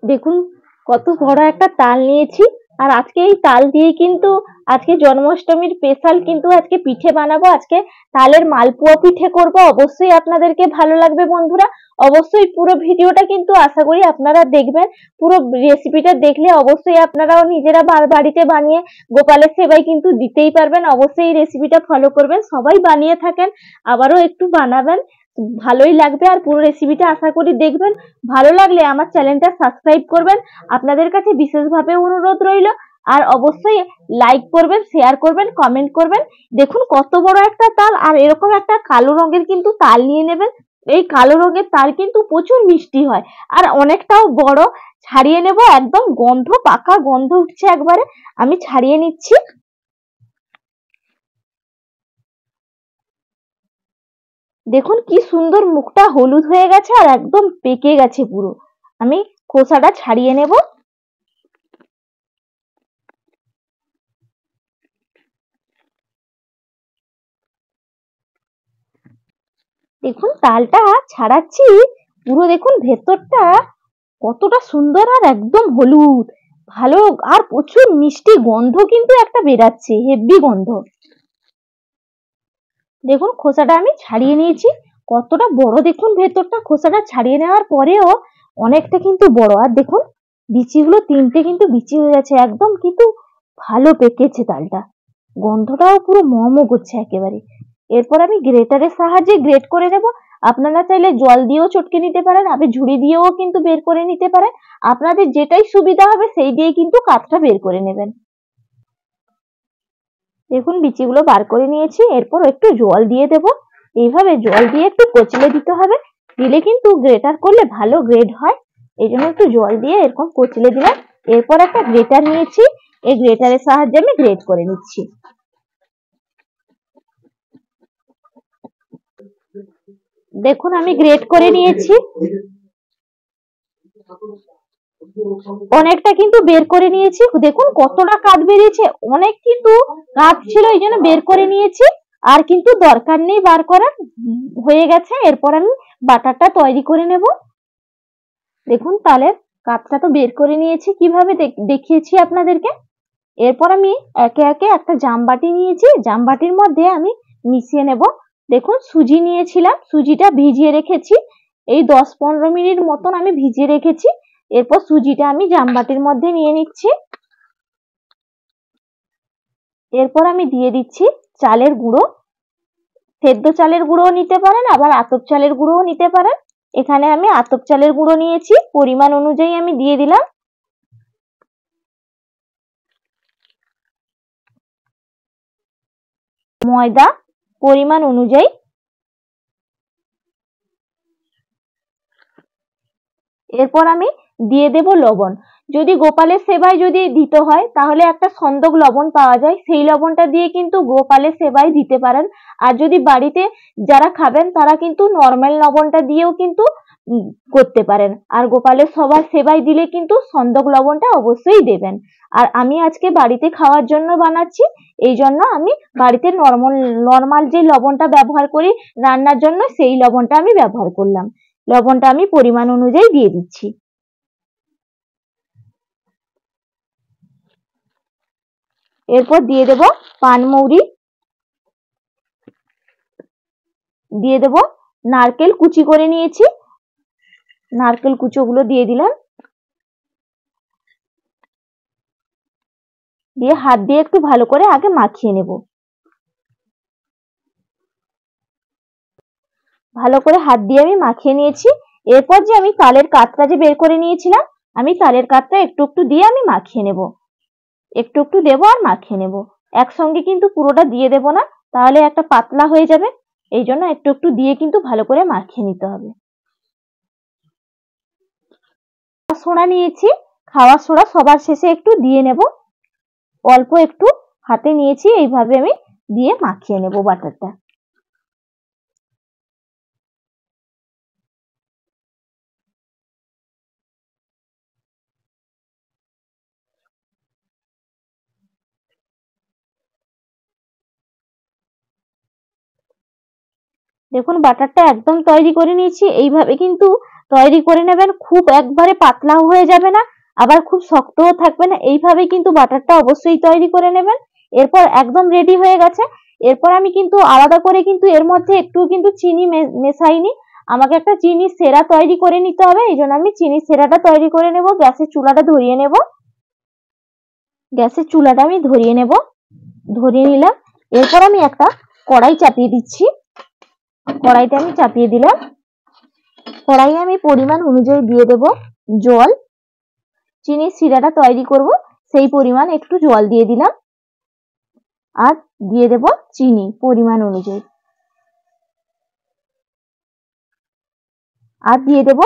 দেখুন কত বড় একটা তাল নিয়েছি। আর আজকে এই তাল দিয়ে কিন্তু আজকে জন্মাষ্টমীর স্পেশাল কিন্তু আজকে পিঠে বানাবো। আজকে তালের মালপোয়া পিঠে করব। অবশ্যই আপনাদেরকে ভালো লাগবে বন্ধুরা। অবশ্যই পুরো ভিডিওটা কিন্তু আশা করি আপনারা দেখবেন। পুরো রেসিপিটা দেখলে অবশ্যই আপনারাও নিজেরা বাড়িতে বানিয়ে গোপালের সেবায় কিন্তু দিতেই পারবেন। অবশ্যই এই রেসিপিটা ফলো করবেন, সবাই বানিয়ে থাকেন, আবারও একটু বানাবেন, ভালোই লাগবে। আর পুরো রেসিপিটা আশা করি দেখবেন। ভালো লাগলে আমার চ্যানেলটা সাবস্ক্রাইব করবেন। আপনাদের কাছে বিশেষভাবে অনুরোধ রইল। আর অবশ্যই লাইক করবেন, শেয়ার করবেন, কমেন্ট করবেন। দেখুন কত বড় একটা তাল, আর এরকম একটা কালো রঙের কিন্তু তাল নিয়ে নেবেন। এই কালো রঙের তাল কিন্তু প্রচুর মিষ্টি হয়, আর অনেকটাও বড়। ছাড়িয়ে নেব, একদম গন্ধ, পাকা গন্ধ উঠছে একবারে। আমি ছাড়িয়ে নিচ্ছি। দেখুন কি সুন্দর, মুখটা হলুদ হয়ে গেছে আর একদম পেকে গেছে পুরো। আমি খোসাটা ছাড়িয়ে নেব। দেখুন তালটা ছাড়াচ্ছি, পুরো দেখুন ভেতরটা কতটা সুন্দর আর একদম হলুদ, ভালো। আর প্রচুর মিষ্টি গন্ধ কিন্তু একটা বেরাচ্ছে, হেভি গন্ধ। দেখুন খোসাটা আমি ছাড়িয়ে নিয়েছি। কতটা বড় দেখুন ভেতরটা, খোসাটা ছাড়িয়ে নেওয়ার পরেও অনেকটা কিন্তু বড়। আর দেখুন বিচিগুলো তিনটে কিন্তু বিচি হয়ে গেছে, একদম কিন্তু ভালো পেকেছে তালটা। গন্ধটাও পুরো মমো করছে একেবারে। এরপর আমি গ্রেটারের সাহায্যে গ্রেট করে নেব। আপনারা চাইলে জল দিয়েও চটকে নিতে পারেন, আপনি ঝুড়ি দিয়েও কিন্তু বের করে নিতে পারেন। আপনাদের যেটাই সুবিধা হবে সেই দিয়ে কিন্তু কাঠটা বের করে নেবেন। দেখুন বিচিগুলো বার করে নিয়েছি। এরপর একটু জল দিয়ে দেব। এইভাবে জল দিয়ে একটু কচলে দিতে হবে, দিলে কিন্তু গ্রেটার করলে ভালো গ্রেড হয়। এই জন্য একটু জল দিয়ে এরকম কচলে দিলাম। এরপর একটা গ্রেটার নিয়েছি, এই গ্রেটারের সাহায্যে আমি গ্রেট করে নিচ্ছি। দেখুন আমি গ্রেট করে নিয়েছি, অনেকটা কিন্তু বের করে নিয়েছি। দেখুন কতটা কাঠ বেরিয়েছে, অনেক কিন্তু কাঠ ছিল, এই জন্য বের করে নিয়েছি। আর কিন্তু দরকার নেই বার করার, হয়ে গেছে। এরপর আমি বাটারটা তৈরি করে নেব। দেখুন তালের কাঠটা তো বের করে নিয়েছি, কিভাবে দেখিয়েছি আপনাদেরকে। এরপর আমি একে একে একটা জামবাটি নিয়েছি, জামবাটির মধ্যে আমি মিশিয়ে নেব। দেখুন সুজি নিয়েছিলাম, সুজিটা ভিজিয়ে রেখেছি। এই 10-15 মিনিট মতন আমি ভিজিয়ে রেখেছি। এরপর সুজিটা আমি জামবাটির মধ্যে নিয়ে নিচ্ছি। এরপর আমি দিয়ে দিচ্ছি চালের গুঁড়ো। সেদ্ধ চালের গুঁড়োও নিতে পারেন, আবার আতপ চালের গুঁড়োও নিতে পারেন। এখানে আমি আতপ চালের গুঁড়ো নিয়েছি, পরিমাণ অনুযায়ী আমি দিয়ে দিলাম। ময়দা পরিমাণ অনুযায়ী। এরপর আমি দিয়ে দেব লবণ। যদি গোপালের সেবায় যদি দিতে হয় তাহলে একটা সন্দক লবণ পাওয়া যায়, সেই লবণটা দিয়ে কিন্তু গোপালের সেবায় দিতে পারেন। আর যদি বাড়িতে যারা খাবেন তারা কিন্তু নর্মাল লবণটা দিয়েও কিন্তু করতে পারেন। আর গোপালের সবার সেবায় দিলে কিন্তু সন্দক লবণটা অবশ্যই দেবেন। আর আমি আজকে বাড়িতে খাওয়ার জন্য বানাচ্ছি, এই জন্য আমি বাড়িতে নর্মাল যে লবণটা ব্যবহার করি রান্নার জন্য, সেই লবণটা আমি ব্যবহার করলাম। লবণটা আমি পরিমাণ অনুযায়ী দিয়ে দিচ্ছি। এরপর দিয়ে দেব পানমৌরি, দিয়ে দেব নারকেল কুচি করে নিয়েছি, নারকেল কুচোগুলো দিয়ে দিলাম। দিয়ে হাত দিয়ে একটু ভালো করে আগে মাখিয়ে নেব। ভালো করে হাত দিয়ে আমি মাখিয়ে নিয়েছি। এরপর যে আমি তালের কাঠটা যে বের করে নিয়েছিলাম, আমি তালের কাঠটা একটু একটু দিয়ে আমি মাখিয়ে নেব। একটু একটু দেবো আর মাখিয়ে নেব। একসঙ্গে কিন্তু পুরোটা দিয়ে দেব না, তাহলে একটা পাতলা হয়ে যাবে। এই জন্য একটু একটু দিয়ে কিন্তু ভালো করে মাখিয়ে নিতে হবে। সোডা নিয়েছি, খাওয়ার সোডা সবার শেষে একটু দিয়ে নেব। অল্প একটু হাতে নিয়েছি, এইভাবে আমি দিয়ে মাখিয়ে নেব বাটারটা। দেখুন বাটারটা একদম তৈরি করে নিয়েছি। এইভাবে কিন্তু তৈরি করে নেবেন। খুব একবারে পাতলাও হয়ে যাবে না, আবার খুব শক্তও থাকবে না, এইভাবে কিন্তু বাটারটা অবশ্যই তৈরি করে নেবেন। এরপর একদম রেডি হয়ে গেছে। এরপর আমি কিন্তু আলাদা করে কিন্তু এর মধ্যে একটু কিন্তু চিনি মেশাইনি, আমাকে একটা চিনির সেরা তৈরি করে নিতে হবে, এই জন্য আমি চিনির সেরাটা তৈরি করে নেব। গ্যাসের চুলাটা ধরিয়ে নেব, গ্যাসের চুলাটা আমি ধরিয়ে নেব, ধরিয়ে নিলাম। এরপর আমি একটা কড়াই চাপিয়ে দিচ্ছি, কড়াইটা আমি চাপিয়ে দিলাম। কড়াইয়ে আমি পরিমাণ অনুযায়ী দিয়ে দেব জল, চিনির শিরাটা তৈরি করব সেই পরিমাণ একটু জল দিয়ে দিলাম, আর দিয়ে দেব চিনি পরিমাণ অনুযায়ী, আর দিয়ে দেব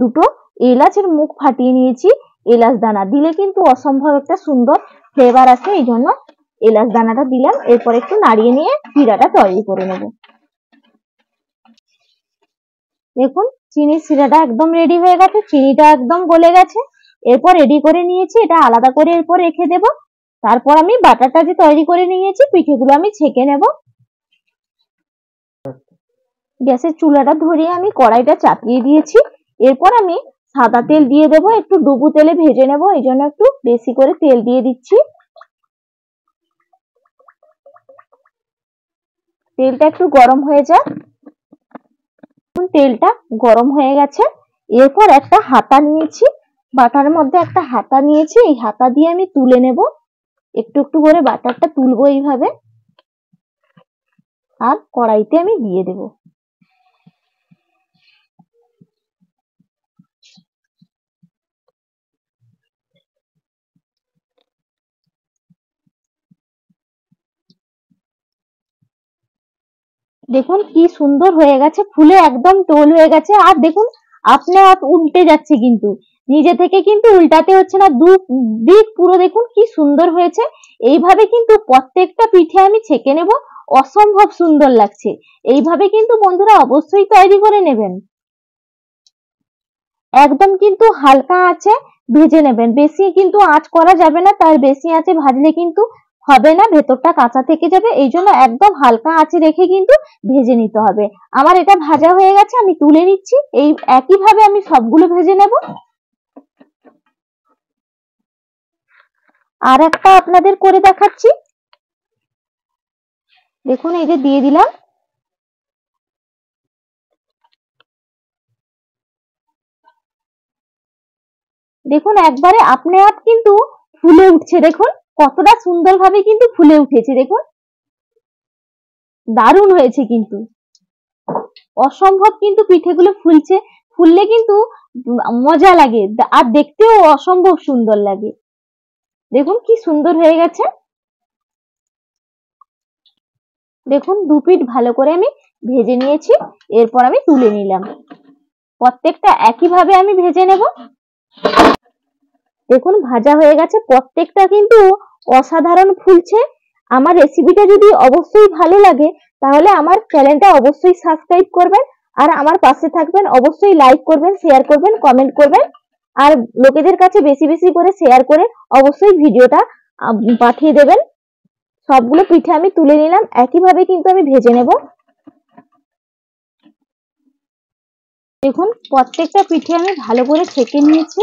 দুটো এলাচের মুখ ফাটিয়ে নিয়েছি, এলাচ দানা দিলে কিন্তু অসম্ভব একটা সুন্দর ফ্লেভার আসে, এই জন্য এলাচ দানাটা দিলাম। এরপর একটু নাড়িয়ে নিয়ে শিরাটা তৈরি করে নেব। দেখুন চিনির শিরাটা একদম রেডি হয়ে গেছে, চিনিটা একদম গলে গেছে। এরপর রেডি করে নিয়েছি, এটা আলাদা করে এরপর রেখে দেব। তারপর আমি বাটারটা যে তৈরি করে নিয়েছি পিঠেগুলো আমি ছেঁকে নেব। গ্যাসের চুলাটা ধরিয়ে আমি কড়াইটা চাপিয়ে দিয়েছি। এরপর আমি সাদা তেল দিয়ে দেব, একটু ডুবো তেলে ভেজে নেব, এই জন্য একটু বেশি করে তেল দিয়ে দিচ্ছি। তেলটা একটু গরম হয়ে যাক। তেলটা গরম হয়ে গেছে। এরপর একটা হাতা নিয়েছি, বাটার মধ্যে একটা হাতা নিয়েছি, এই হাতা দিয়ে আমি তুলে নেব, একটু একটু করে বাটারটা তুলবো এইভাবে, আর কড়াইতে আমি দিয়ে দেব। দেখুন কি সুন্দর হয়ে গেছে, ফুলে একদম টোল হয়ে গেছে। আর দেখুন আপনা আপ উল্টে যাচ্ছে, কিন্তু নিজে থেকে কিন্তু উল্টাতে হচ্ছে না, দু দিক পুরো দেখুন কি সুন্দর হয়েছে। এইভাবে কিন্তু প্রত্যেকটা পিঠে আমি ছেঁকে নেব, অসম্ভব সুন্দর লাগছে। এইভাবে কিন্তু বন্ধুরা অবশ্যই তৈরি করে নেবেন। একদম কিন্তু হালকা আঁচে ভেজে নেবেন, বেশি কিন্তু আঁচ করা যাবে না, তার বেশি আঁচে ভাজলে কিন্তু হবে না, ভেতরটা কাঁচা থেকে যাবে, এই জন্য একদম হালকা আঁচে রেখে কিন্তু ভেজে নিতে হবে। আমার এটা ভাজা হয়ে গেছে, আমি তুলে নিচ্ছি। এই একইভাবে আমি সবগুলো ভেজে নেব। আর একটা আপনাদের করে দেখাচ্ছি, দেখুন এই যে দিয়ে দিলাম। দেখুন একবারে আপনি আপ কিন্তু ফুলে উঠছে, দেখুন কতটা সুন্দরভাবে কিন্তু ফুলে উঠেছে, দেখুন দারুণ হয়েছে কিন্তু, অসম্ভব কিন্তু পিঠেগুলো ফুলছে, ফুললে কিন্তু মজা লাগে আর দেখতেও অসম্ভব সুন্দর লাগে। দেখুন কি সুন্দর হয়ে গেছে। দেখুন দু পিঠ ভালো করে আমি ভেজে নিয়েছি, এরপর আমি তুলে নিলাম। প্রত্যেকটা একইভাবে আমি ভেজে নেব। দেখুন ভাজা হয়ে গেছে, প্রত্যেকটা কিন্তু অসাধারণ ফুলছে। আমার রেসিপিটা যদি অবশ্যই ভালো লাগে তাহলে আমার চ্যানেলটা অবশ্যই সাবস্ক্রাইব করবেন, আর আমার পাশে থাকবেন, অবশ্যই লাইক করবেন, শেয়ার করবেন, কমেন্ট করবেন, আর লোকেদের কাছে বেশি বেশি করে শেয়ার করে অবশ্যই ভিডিওটা পাঠিয়ে দেবেন। সবগুলো পিঠে আমি তুলে নিলাম, একইভাবে কিন্তু আমি ভেজে নেব। দেখুন প্রত্যেকটা পিঠে আমি ভালো করে ছেঁকে নিয়েছি,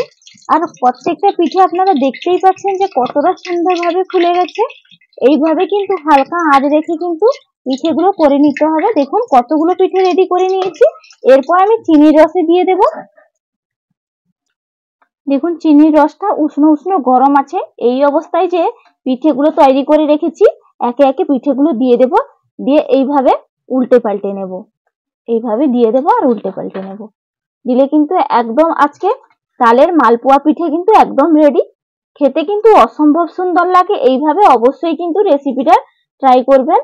আর প্রত্যেকটা পিঠে আপনারা দেখতেই পাচ্ছেন যে কতটা সুন্দরভাবে ফুলে গেছে। এইভাবে কিন্তু হালকা আঁচ রেখে কিন্তু পিঠেগুলো করে নিতে হবে। দেখুন কতগুলো পিঠে রেডি করে নিয়েছি। এরপর আমি চিনির রসে দিয়ে দেব। দেখুন চিনির রসটা উষ্ণ উষ্ণ গরম আছে, এই অবস্থায় যে পিঠেগুলো তৈরি করে রেখেছি একে একে পিঠেগুলো দিয়ে দেব, দিয়ে এইভাবে উল্টে পাল্টে নেব, এইভাবে দিয়ে দেব আর উল্টে পাল্টে নেব। দিলে কিন্তু একদম আজকে তালের মালপোয়া পিঠে কিন্তু একদম রেডি। খেতে কিন্তু অসম্ভব সুন্দর লাগে, এইভাবে অবশ্যই কিন্তু রেসিপিটা ট্রাই করবেন।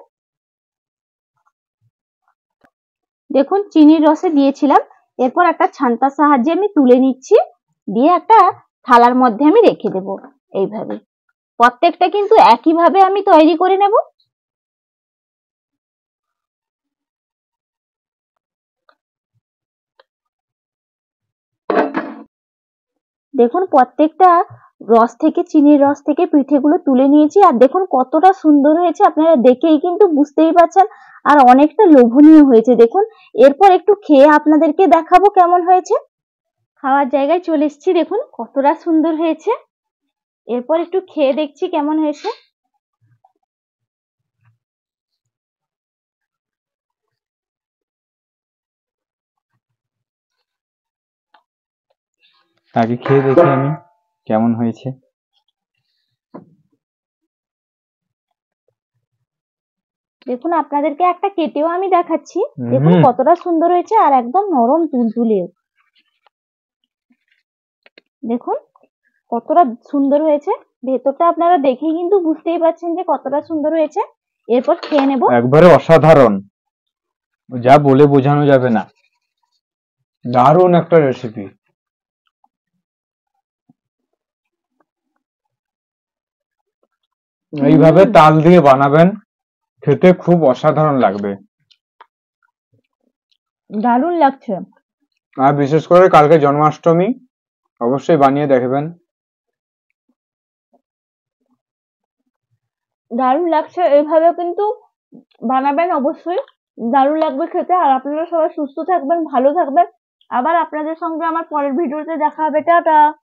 দেখুন চিনির রসে দিয়েছিলাম, এরপর একটা ছান্তার সাহায্যে আমি তুলে নিচ্ছি, দিয়ে একটা থালার মধ্যে আমি রেখে দেব। এইভাবে প্রত্যেকটা কিন্তু একইভাবে আমি তৈরি করে নেব। দেখুন প্রত্যেকটা রস থেকে, চিনির রস থেকে পিঠেগুলো তুলে নিয়েছি, আর দেখুন কতটা সুন্দর হয়েছে, আপনারা দেখেই কিন্তু বুঝতেই পারছেন, আর অনেকটা লোভনীয় হয়েছে। দেখুন এরপর একটু খেয়ে আপনাদেরকে দেখাবো কেমন হয়েছে। খাওয়ার জায়গায় চলে এসেছি, দেখুন কতটা সুন্দর হয়েছে। এরপর একটু খেয়ে দেখছি কেমন হয়েছে। আগে খেয়ে দেখি আমি কেমন হয়েছে। দেখুন আপনাদেরকে একটা কেটেও আমি দেখাচ্ছি, দেখুন কতটা সুন্দর হয়েছে আর একদম নরম তুলতুলে। দেখুন কতটা সুন্দর হয়েছে, ভেতরটা আপনারা দেখেই কিন্তু বুঝতেই পারছেন যে কতটা সুন্দর হয়েছে। এরপর খেয়ে নেব। একবারে অসাধারণ, যা বলে বোঝানো যাবে না, দারুণ একটা রেসিপি। এইভাবে তাল দিয়ে বানাবেন, খেতে খুব অসাধারণ লাগবে। দারুণ লাগছে। আর বিশেষ করে কালকে জন্মাষ্টমী, অবশ্যই বানিয়ে দেখবেন। দারুণ লাগছে, এইভাবে কিন্তু বানাবেন অবশ্যই, দারুণ লাগবে খেতে। আর আপনারা সবাই সুস্থ থাকবেন, ভালো থাকবেন। আবার আপনাদের সঙ্গে আমার পরের ভিডিওতে দেখা হবে। টাটা।